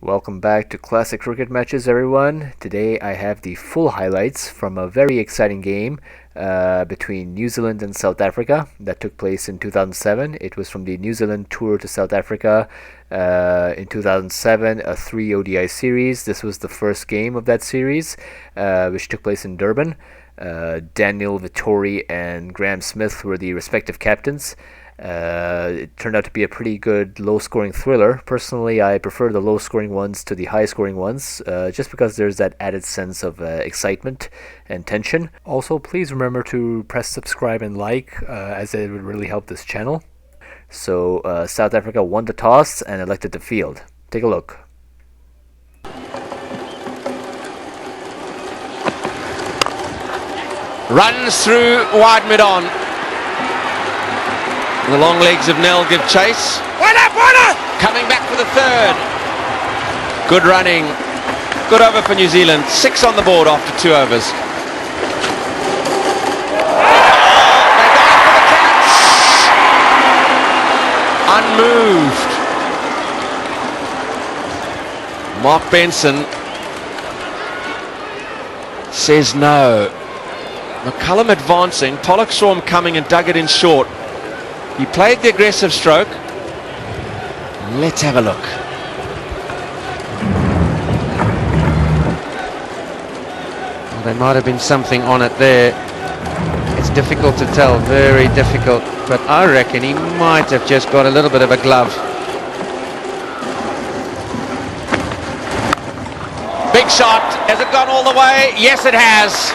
Welcome back to Classic Cricket Matches, everyone. Today I have the full highlights from a very exciting game between New Zealand and South Africa that took place in 2007. It was from the New Zealand tour to South Africa in 2007, a 3 ODI series. This was the first game of that series, which took place in Durban. Daniel Vittori and Graham Smith were the respective captains. It turned out to be a pretty good low-scoring thriller. Personally, I prefer the low-scoring ones to the high-scoring ones, just because there's that added sense of excitement and tension. Also, please remember to press subscribe and like, as it would really help this channel. So, South Africa won the toss and elected to field. Take a look. Runs through wide mid-on. The long legs of Nell give chase. Coming back for the third. Good running. Good over for New Zealand. 6 on the board after 2 overs. They got it for the catch. Unmoved. Mark Benson says no. McCullum advancing. Pollock saw him coming and dug it in short. He played the aggressive stroke. Let's have a look. Well, there might have been something on it there. It's difficult to tell, very difficult. But I reckon he might have just got a little bit of a glove. Big shot. Has it gone all the way? Yes, it has.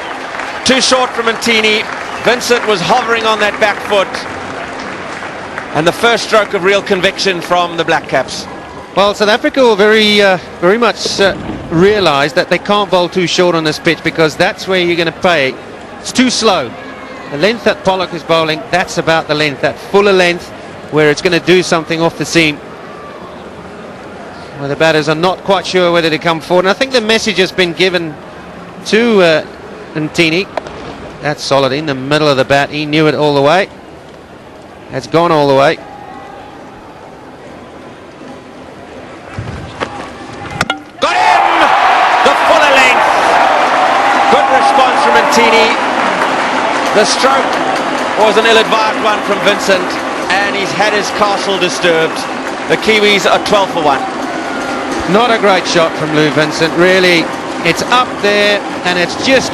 Too short from Ntini. Vincent was hovering on that back foot. And the first stroke of real conviction from the Black Caps. Well, South Africa will very much realise that they can't bowl too short on this pitch, because that's where you're going to pay. It's too slow. The length that Pollock is bowling, that's about the length, that fuller length, where it's going to do something off the seam. Well, the batters are not quite sure whether to come forward. And I think the message has been given to Ntini. That's solid in the middle of the bat. He knew it all the way. It's gone all the way. Got him! The fuller length. Good response from Ntini. The stroke was an ill-advised one from Vincent, and he's had his castle disturbed. The Kiwis are 12 for 1. Not a great shot from Lou Vincent, really. It's up there, and it's just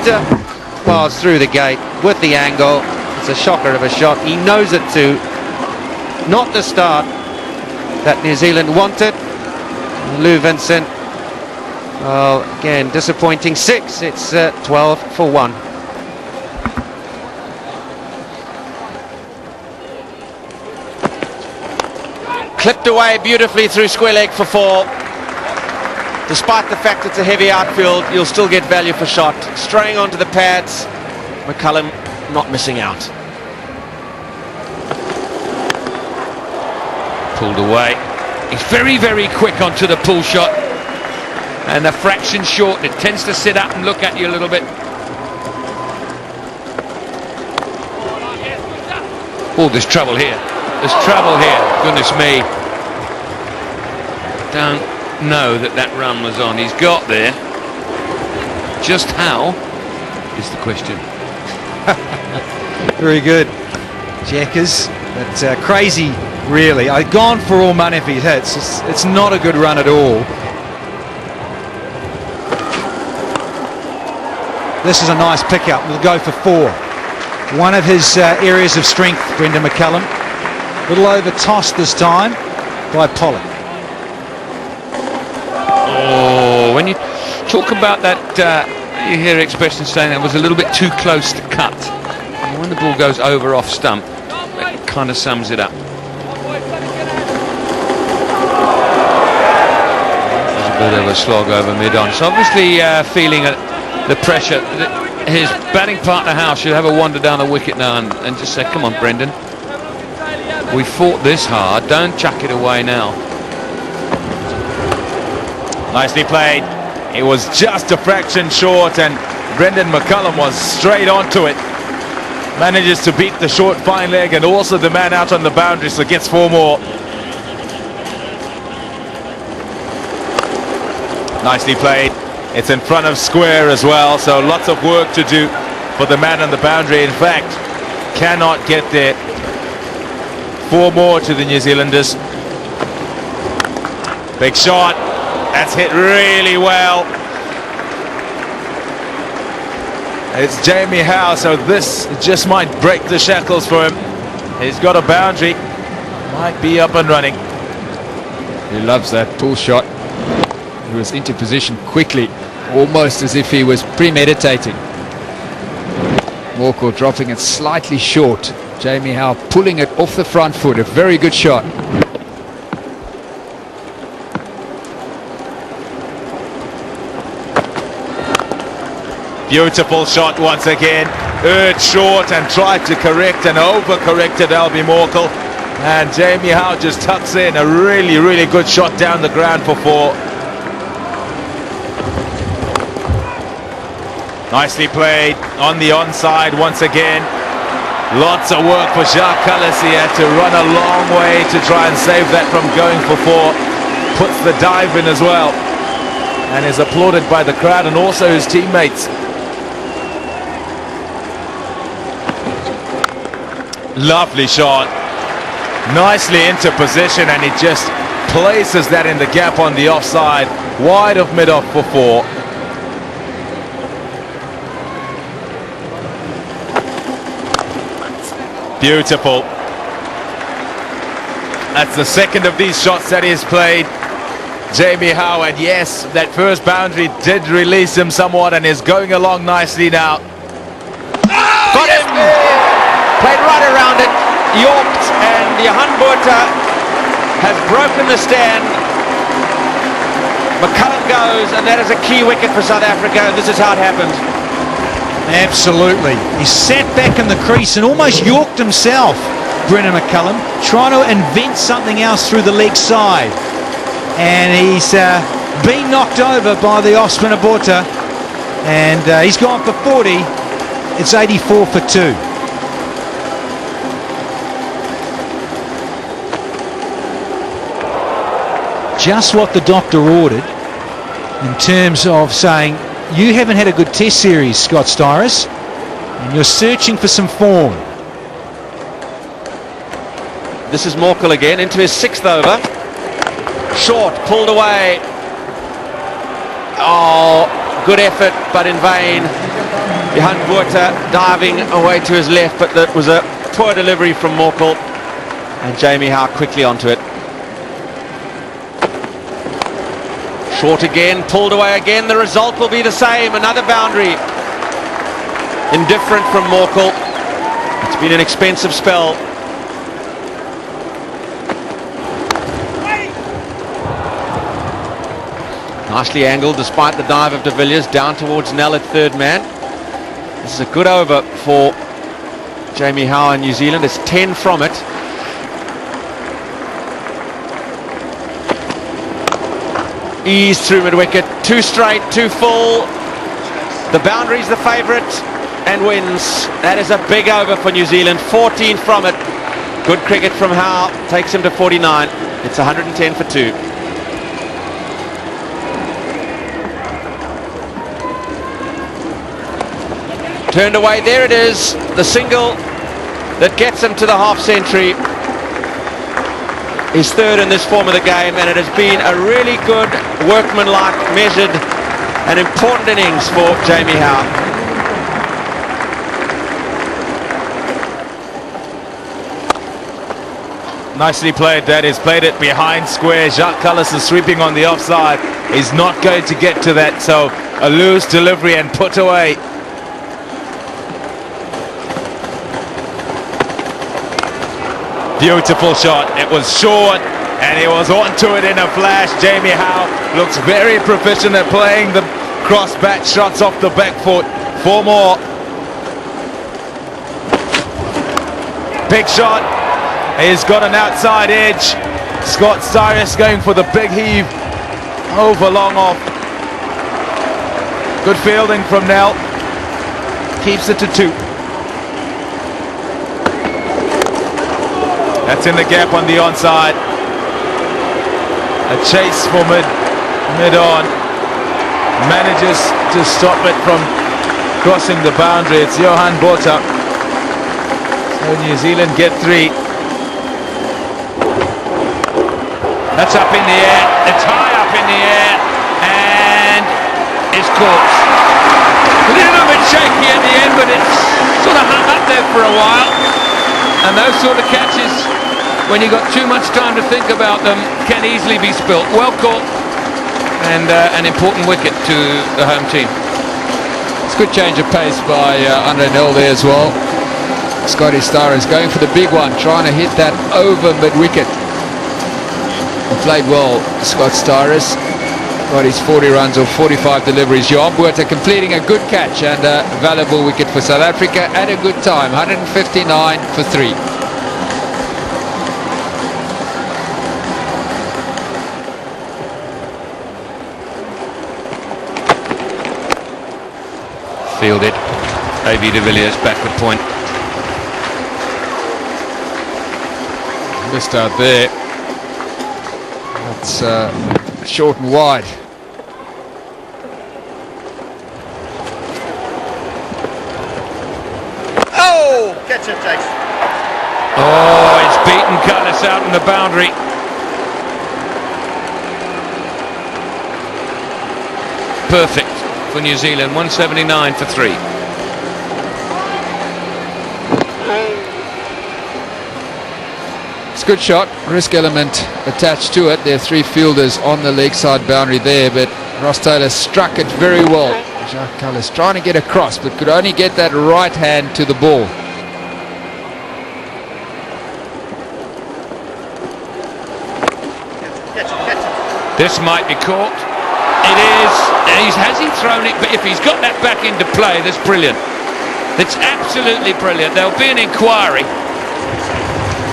well, it's through the gate with the angle. It's a shocker of a shot. He knows it too. Not the start that New Zealand wanted. Lou Vincent, well, again, disappointing 6. It's 12 for 1. Clipped away beautifully through square leg for 4. Despite the fact it's a heavy outfield, you'll still get value for shot. Straying onto the pads. McCullum not missing out. Pulled away. He's very, very quick onto the pull shot, and a fraction short. It tends to sit up and look at you a little bit. Oh, there's trouble here. There's trouble here. Goodness me. Don't know that run was on. He's got there. Just how is the question. Very good, Jackers. But crazy, really. I'd gone for all money if he hits. It's not a good run at all. This is a nice pickup. We'll go for 4. One of his areas of strength, Brendan McCullum. A little over tossed this time by Pollock. Oh, when you talk about that, you hear expressions saying that was a little bit too close to cut. And when the ball goes over off stump, it kind of sums it up. There's a bit of a slog over mid-on. So obviously feeling the pressure. His batting partner Howe should have a wander down the wicket now and just say, come on, Brendan. We fought this hard. Don't chuck it away now. Nicely played. It was just a fraction short, and Brendan McCullum was straight onto it. Manages to beat the short fine leg and also the man out on the boundary, so gets 4 more. Nicely played. It's in front of square as well, so lots of work to do for the man on the boundary. In fact, cannot get there. 4 more to the New Zealanders. Big shot. That's hit really well. It's Jamie Howe, so this just might break the shackles for him. He's got a boundary. Might be up and running. He loves that pull shot. He was into position quickly, almost as if he was premeditating. Morkel dropping it slightly short. Jamie Howe pulling it off the front foot. A very good shot. Beautiful shot once again. Urged short and tried to correct and overcorrected Albie Morkel. And Jamie Howe just tucks in a really, really good shot down the ground for 4. Nicely played on the onside once again. Lots of work for Jacques Callis. He had to run a long way to try and save that from going for 4. Puts the dive in as well. And is applauded by the crowd and also his teammates. Lovely shot. Nicely into position, and he just places that in the gap on the offside. Wide of mid-off for 4. Beautiful. That's the second of these shots that he's played. Jamie Howe, and yes, that first boundary did release him somewhat and is going along nicely now. Got him! Played right around it, yorked, and Johan Botha has broken the stand. McCullum goes, and that is a key wicket for South Africa. This is how it happened. Absolutely. He sat back in the crease and almost yorked himself, Brendan McCullum, trying to invent something else through the leg side. And he's been knocked over by the off-spinner Botha, and he's gone for 40. It's 84 for 2. Just what the doctor ordered in terms of saying, you haven't had a good test series, Scott Styris, and you're searching for some form. This is Morkel again into his 6th over. Short, pulled away. Oh, good effort, but in vain. Johan Botha diving away to his left, but that was a poor delivery from Morkel. And Jamie Howe quickly onto it. Short again, pulled away again. The result will be the same. Another boundary. Indifferent from Morkel. It's been an expensive spell. Nicely angled despite the dive of de Villiers down towards Nell at third man. This is a good over for Jamie Howe in New Zealand. It's 10 from it. Ease through mid-wicket, 2 straight, 2 full. The boundary's the favourite and wins. That is a big over for New Zealand, 14 from it. Good cricket from Howe, takes him to 49. It's 110 for 2. Turned away, there it is, the single that gets him to the half century. His 3rd in this form of the game, and it has been a really good, workmanlike, measured and important innings for Jamie Howe. Nicely played, that is. Played it behind square. Jacques Callis is sweeping on the offside. He's not going to get to that, so a loose delivery and put away. Beautiful shot. It was short and he was onto it in a flash. Jamie Howe looks very proficient at playing the cross bat shots off the back foot. 4 more. Big shot. He's got an outside edge. Scott Styris going for the big heave over long off. Good fielding from Nell. Keeps it to 2. That's in the gap on the onside. A chase for mid on. manages to stop it from crossing the boundary. It's Johan Botha. So New Zealand get 3. That's up in the air. It's high up in the air, and it's caught. A little bit shaky at the end, but it's sort of hung up there for a while. And those sort of catches, when you've got too much time to think about them, can easily be spilt. Well caught, and an important wicket to the home team. It's a good change of pace by Andre Nel there as well. Scotty Starr is going for the big one, trying to hit that over mid-wicket. Played well, Scott Starris. Got his 40 runs or 45 deliveries. Johan Botha completing a good catch and a valuable wicket for South Africa at a good time. 159 for 3. Fielded. A.B. de Villiers backward point. Missed out there. It's short and wide. Oh, catch it, Jace. Oh, it's beaten Cullis out in the boundary. Perfect for New Zealand. 179 for 3. It's a good shot, risk element attached to it. There are 3 fielders on the leg side boundary there, but Ross Taylor struck it very well. Jacques Kallis trying to get across, but could only get that right hand to the ball. This might be caught. It is. Has he thrown it? But if he's got that back into play, that's brilliant. It's absolutely brilliant. There'll be an inquiry.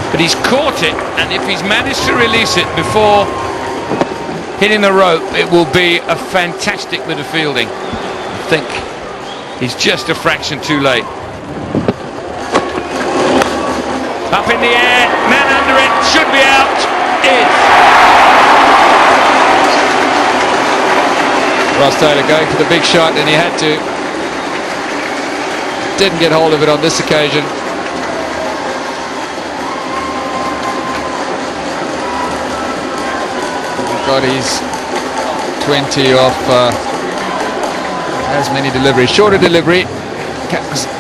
But he's caught it, and if he's managed to release it before hitting the rope, it will be a fantastic bit of fielding. I think he's just a fraction too late. Up in the air, man under it, should be out, is. Ross Taylor going for the big shot, and he had to. Didn't get hold of it on this occasion. Got his 20 off as many deliveries. Shorter delivery,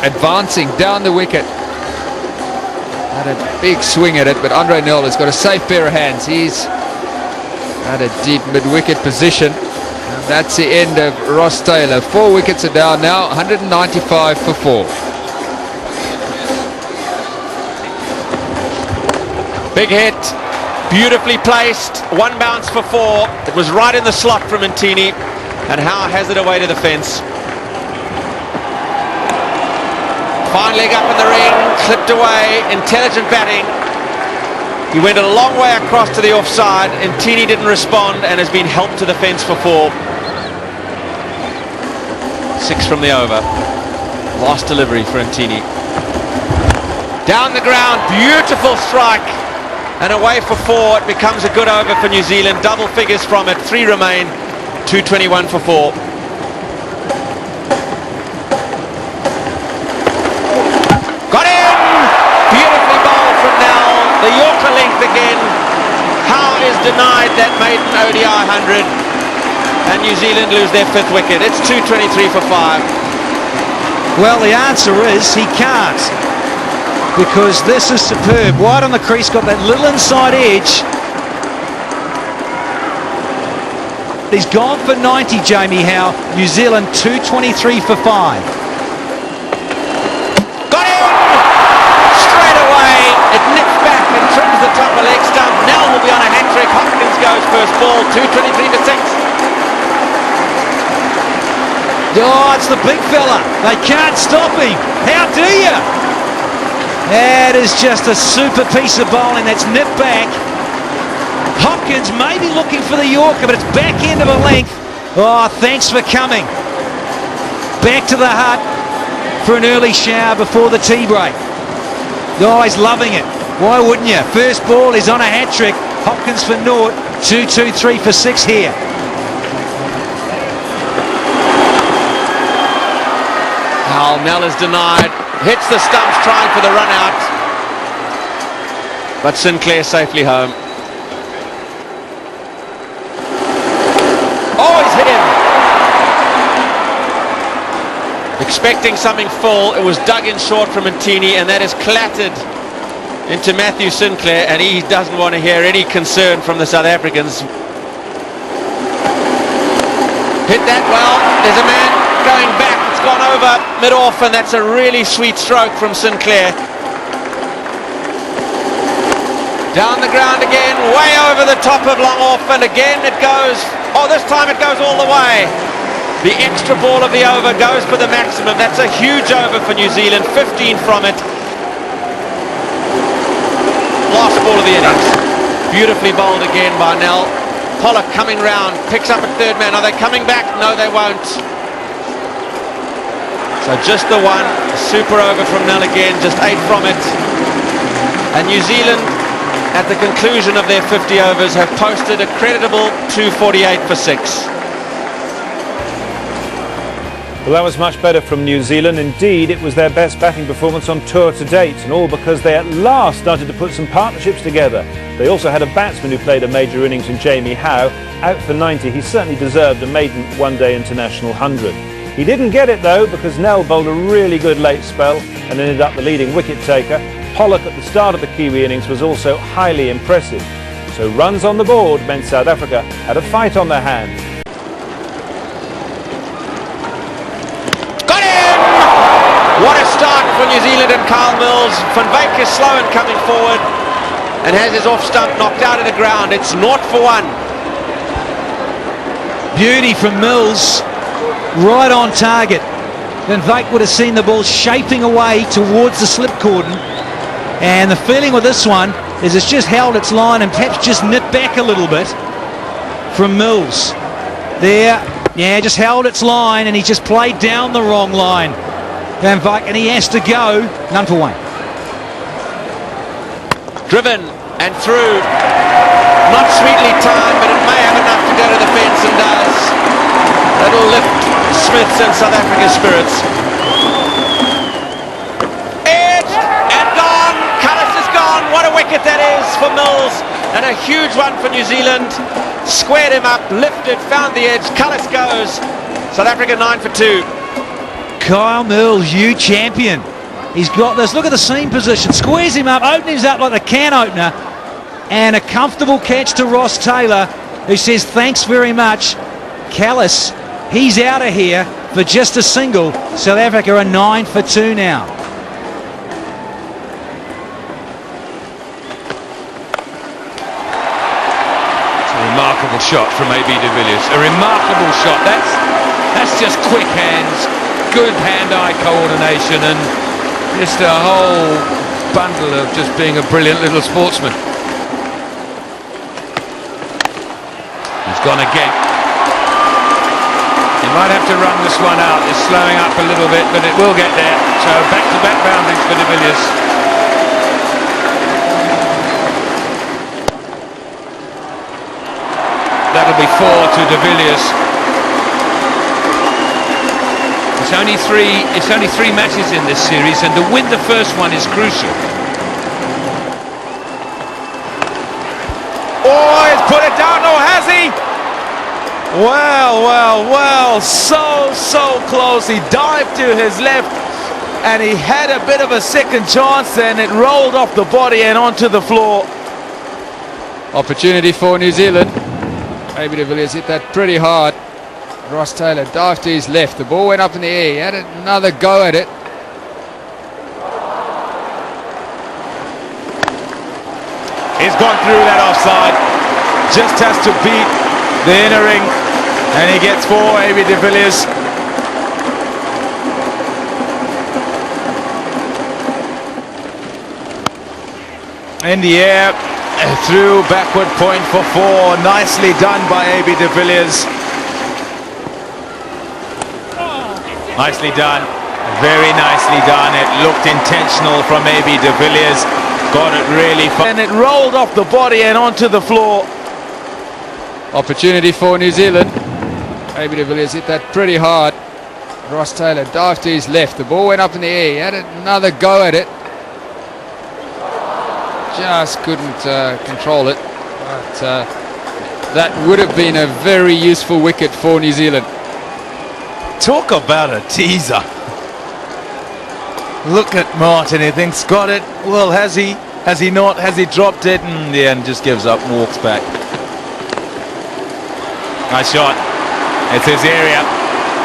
advancing down the wicket. Had a big swing at it, but Andre Nel has got a safe pair of hands. He's at a deep mid-wicket position. And that's the end of Ross Taylor. 4 wickets are down now, 195 for 4. Big hit. Beautifully placed, 1 bounce for 4. It was right in the slot from Ntini, and Howe has it away to the fence. Fine leg up in the ring, clipped away, intelligent batting. He went a long way across to the offside. Ntini didn't respond and has been helped to the fence for 4. 6 from the over. Last delivery for Ntini. Down the ground, beautiful strike. And away for 4, it becomes a good over for New Zealand. Double figures from it, 3 remain, 221 for 4. Got him! Beautifully bowled from Nell. The Yorker length again. Howe is denied that maiden ODI 100. And New Zealand lose their 5th wicket. It's 223 for 5. Well, the answer is he can't, because this is superb. Wide on the crease, got that little inside edge. He's gone for 90, Jamie Howe. New Zealand 223 for 5. Got him! Straight away, it nips back and trims the top of leg stump. Nell will be on a hat-trick. Hopkins goes first ball, 223 for 6. Oh, it's the big fella. They can't stop him. How do you? That is just a super piece of bowling. That's nipped back. Hopkins may be looking for the Yorker, but it's back end of a length. Oh, thanks for coming. Back to the hut for an early shower before the tea break. Oh, he's loving it. Why wouldn't you? First ball, he's on a hat-trick. Hopkins for naught. 2-2-3 for 6 here. foul. Nell is denied. Hits the stumps trying for the run out. But Sinclair safely home. Oh, he's hit him. Expecting something full. It was dug in short from Ntini, and that is clattered into Matthew Sinclair, and he doesn't want to hear any concern from the South Africans. Hit that well. There's a man going back. It's gone over mid-off, and that's a really sweet stroke from Sinclair. Down the ground again, way over the top of long off, and again it goes. Oh, this time it goes all the way. The extra ball of the over goes for the maximum. That's a huge over for New Zealand, 15 from it. Last ball of the innings. Beautifully bowled again by Nell. Pollock coming round, picks up a third man. Are they coming back? No, they won't. So just the one. Super over from Nell again, just 8 from it. And New Zealand, at the conclusion of their 50 overs, have posted a creditable 248 for 6. Well, that was much better from New Zealand. Indeed, it was their best batting performance on tour to date, and all because they at last started to put some partnerships together. They also had a batsman who played a major innings in Jamie Howe, out for 90. He certainly deserved a maiden one-day international 100. He didn't get it though, because Nell bowled a really good late spell and ended up the leading wicket taker. Pollock at the start of the Kiwi innings was also highly impressive. So runs on the board meant South Africa had a fight on their hands. What a start for New Zealand and Kyle Mills. Van Wyk is slow in coming forward and has his off stump knocked out of the ground. It's 0 for 1. Beauty from Mills, right on target. Van Wyk would have seen the ball shaping away towards the slip cordon, and the feeling with this one is it's just held its line and perhaps just nipped back a little bit from Mills. There, yeah, just held its line, and he just played down the wrong line. Van Wyk, and he has to go. None for 1. Driven and through. Not sweetly timed, but it may have enough to go to the fence, and does. That'll lift Smith's and South Africa's spirits. Edged and gone. Cullis is gone. What a wicket that is for Mills, and a huge one for New Zealand. Squared him up, lifted, found the edge. Cullis goes. South Africa 9 for 2. Kyle Mills, you champion. He's got this. Look at the seam position. Squares him up, opens him up like a can opener. And a comfortable catch to Ross Taylor, who says thanks very much. Callis, he's out of here for just a single. South Africa are 9 for 2 now. It's a remarkable shot from A.B. de Villiers. A remarkable shot. That's just quick hands. Good hand-eye coordination, and just a whole bundle of just being a brilliant little sportsman. He's gone again. He might have to run this one out. It's slowing up a little bit, but it will get there. So back-to-back boundaries for de Villiers. That'll be 4 to de Villiers. It's only three matches in this series, and to win the first one is crucial. Oh, he's put it down. Oh, has he? Well, so close. He dived to his left, and he had a bit of a second chance, and it rolled off the body and onto the floor. Opportunity for New Zealand. A.B. de Villiers hit that pretty hard. Ross Taylor dived to his left. The ball went up in the air. He had another go at it. He's gone through that offside. Just has to beat the inner ring, and he gets 4. A.B. de Villiers. In the air, through backward point for 4. Nicely done by A.B. de Villiers. Nicely done, very nicely done. It looked intentional from A.B. de Villiers. Got it really far, and it rolled off the body and onto the floor. Opportunity for New Zealand. A.B. de Villiers hit that pretty hard. Ross Taylor dived to his left. The ball went up in the air. He had another go at it. Just couldn't control it. But that would have been a very useful wicket for New Zealand. Talk about a teaser. Look at Martin, he thinks got it. Well, has he? Has he not? Has he dropped it? And the end just gives up, walks back. Nice shot. It's his area.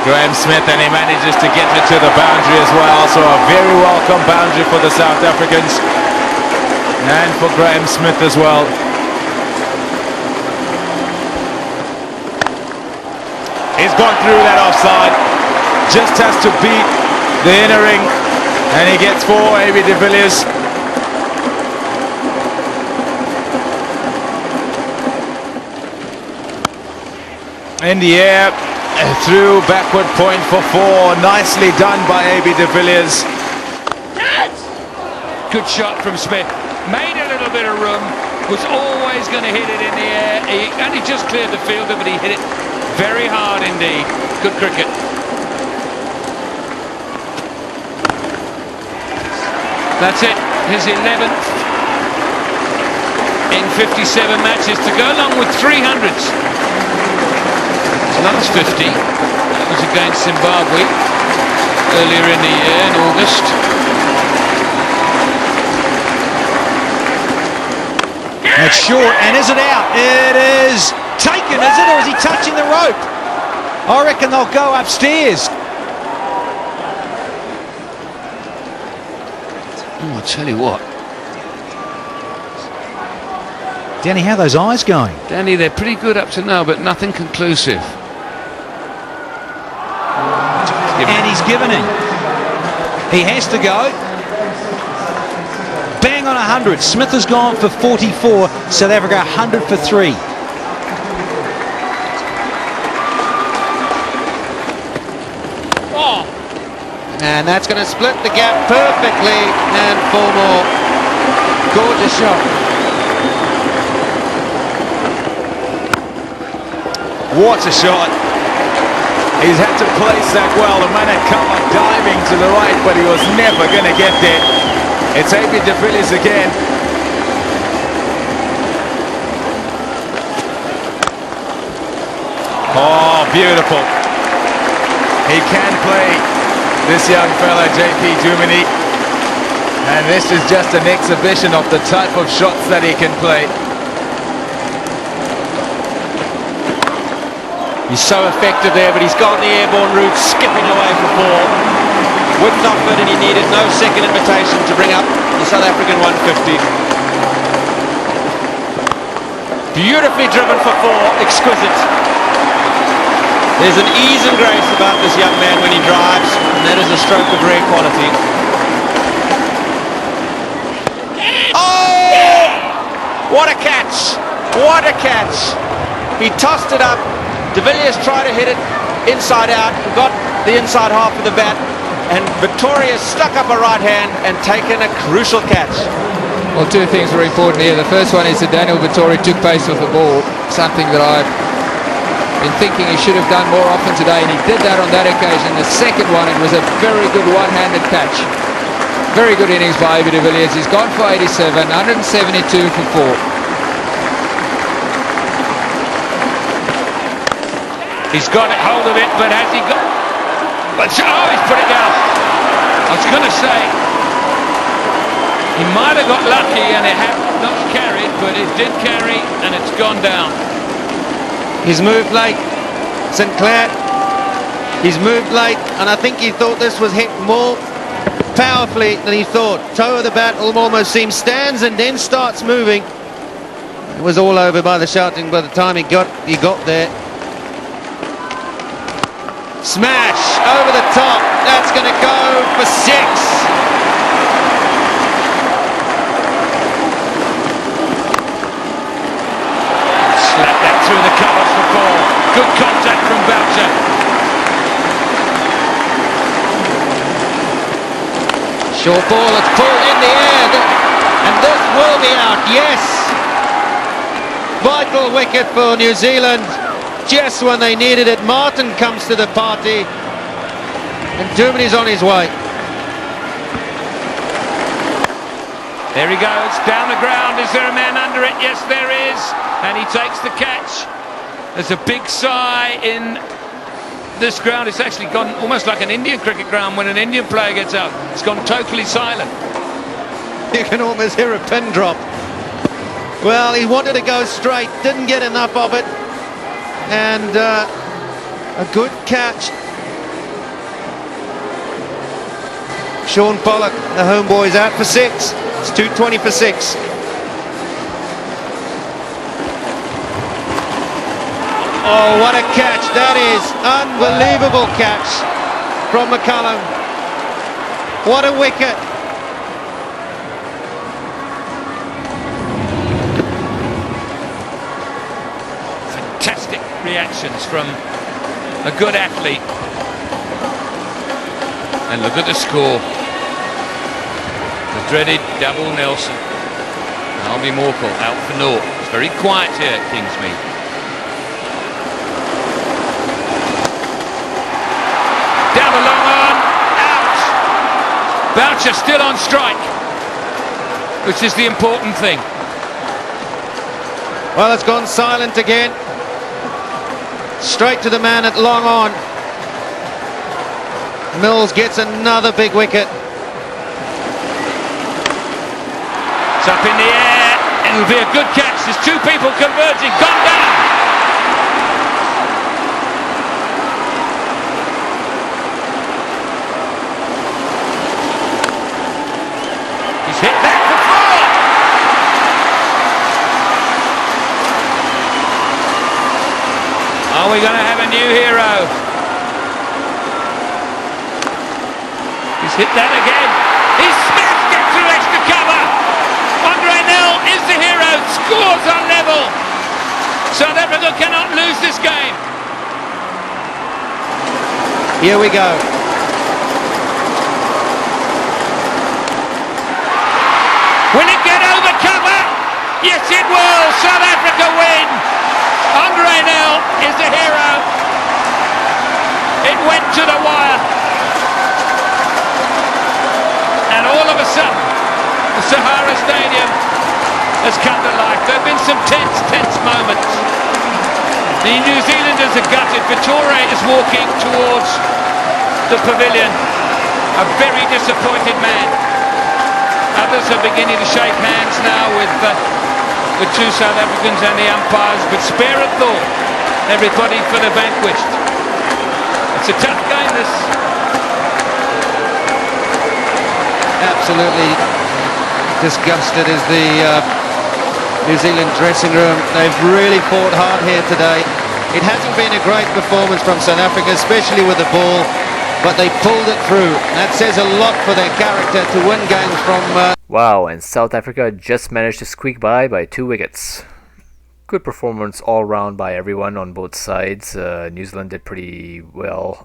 Graham Smith, and he manages to get it to the boundary as well. So a very welcome boundary for the South Africans. And for Graham Smith as well. He's gone through that offside. Just has to beat the inner ring. And he gets 4, A.B. de Villiers. In the air, through backward point for 4. Nicely done by A.B. de Villiers. Good shot from Smith. Made a little bit of room. Was always going to hit it in the air. He only just cleared the fielder, but he hit it very hard indeed. Good cricket. That's it. His 11th in 57 matches to go along with 300s. His last 50 was against Zimbabwe earlier in the year in August. It's short, and is it out? It is taken, is it, or is he touching the rope? I reckon they'll go upstairs. Oh, I tell you what, Danny, how are those eyes going? Danny, they're pretty good up to now, but nothing conclusive. And he's given him. He has to go. Bang on 100. Smith has gone for 44. South Africa 100 for 3. Oh. And that's going to split the gap perfectly. And 4 more. Gorgeous shot. What a shot. He's had to place that well. The man had come up diving to the right, but he was never going to get there. It's A.B. de Villiers again. Oh, beautiful. He can play, this young fella, JP Duminy. And this is just an exhibition of the type of shots that he can play. He's so effective there, but he's gone the airborne route, skipping away for 4. Whipped off it, and he needed no second invitation to bring up the South African 150. Beautifully driven for 4, exquisite. There's an ease and grace about this young man when he drives, and that is a stroke of rare quality. Oh! What a catch! What a catch! He tossed it up. De Villiers tried to hit it inside out, got the inside half of the bat, and Victoria stuck up a right hand and taken a crucial catch. Well, 2 things were important here. The first one is that Daniel Vettori took pace with the ball, something that I've been thinking he should have done more often today, and he did that on that occasion. The second one, it was a very good one-handed catch. Very good innings by A.B. de Villiers. He's gone for 87, 172 for 4. He's got hold of it, but has he got... But oh, he's put it down. I was going to say, he might have got lucky and it had not carried, but it did carry and it's gone down. He's moved late, Sinclair. He's moved late, and I think he thought this was hit more powerfully than he thought. Toe of the bat almost seems stands and then starts moving. It was all over by the shouting by the time he got there. Smash over the top. That's going to go for 6. Slap that through the covers for 4. Good contact from Boucher. Short ball, it's pulled in the air, and this will be out. Yes. Vital wicket for New Zealand. Just when they needed it, Martin comes to the party. And Germany's on his way. There he goes, down the ground. Is there a man under it? Yes, there is. And he takes the catch. There's a big sigh in this ground. It's actually gone almost like an Indian cricket ground when an Indian player gets out. It's gone totally silent. You can almost hear a pin drop. Well, he wanted to go straight, didn't get enough of it. And a good catch. Sean Pollock, the homeboy's out for 6. It's 220 for 6. Oh, what a catch. That is unbelievable catch from McCullum. What a wicket. Fantastic reactions from a good athlete. And look at the score. The dreaded double Nelson. Albie Morkel out for naught. It's very quiet here at Kingsmead. Down the long on, out. Boucher still on strike, which is the important thing. Well, it's gone silent again. Straight to the man at long on. Mills gets another big wicket. It's up in the air. It'll be a good catch. There's two people converging. Gone down. He's hit back for 4. Are we going to have a new hero? He's hit that again. He's smashed it through extra cover. Andre Nel is the hero. Scores on level. South Africa cannot lose this game. Here we go. Will it get over cover? Yes, it will. South Africa win. Andre Nel is the hero. It went to the wire. And all of a sudden, the Sahara Stadium has come to life. There have been some tense moments. The New Zealanders are gutted. Vitore is walking towards the pavilion, a very disappointed man. Others are beginning to shake hands now with the two South Africans and the umpires, but spare a thought, everybody, for the vanquished. It's a tough game, this. Absolutely disgusted is the New Zealand dressing room. They've really fought hard here today. It hasn't been a great performance from South Africa, especially with the ball, but they pulled it through. That says a lot for their character to win games from... Wow, and South Africa just managed to squeak by 2 wickets. Good performance all round by everyone on both sides. New Zealand did pretty well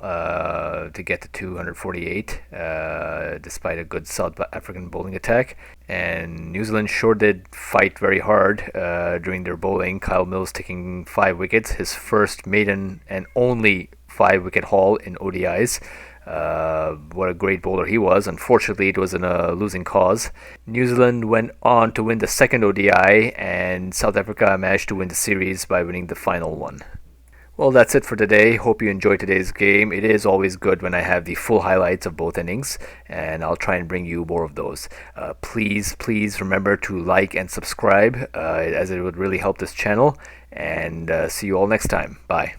to get to 248 despite a good South African bowling attack. And New Zealand sure did fight very hard during their bowling. Kyle Mills taking 5 wickets, his first maiden and only 5-wicket haul in ODIs. What a great bowler he was. Unfortunately, it was in a losing cause. New Zealand went on to win the second ODI, and South Africa managed to win the series by winning the final one. Well, that's it for today. Hope you enjoyed today's game. It is always good when I have the full highlights of both innings, and I'll try and bring you more of those. Please remember to like and subscribe, as it would really help this channel, and see you all next time. Bye.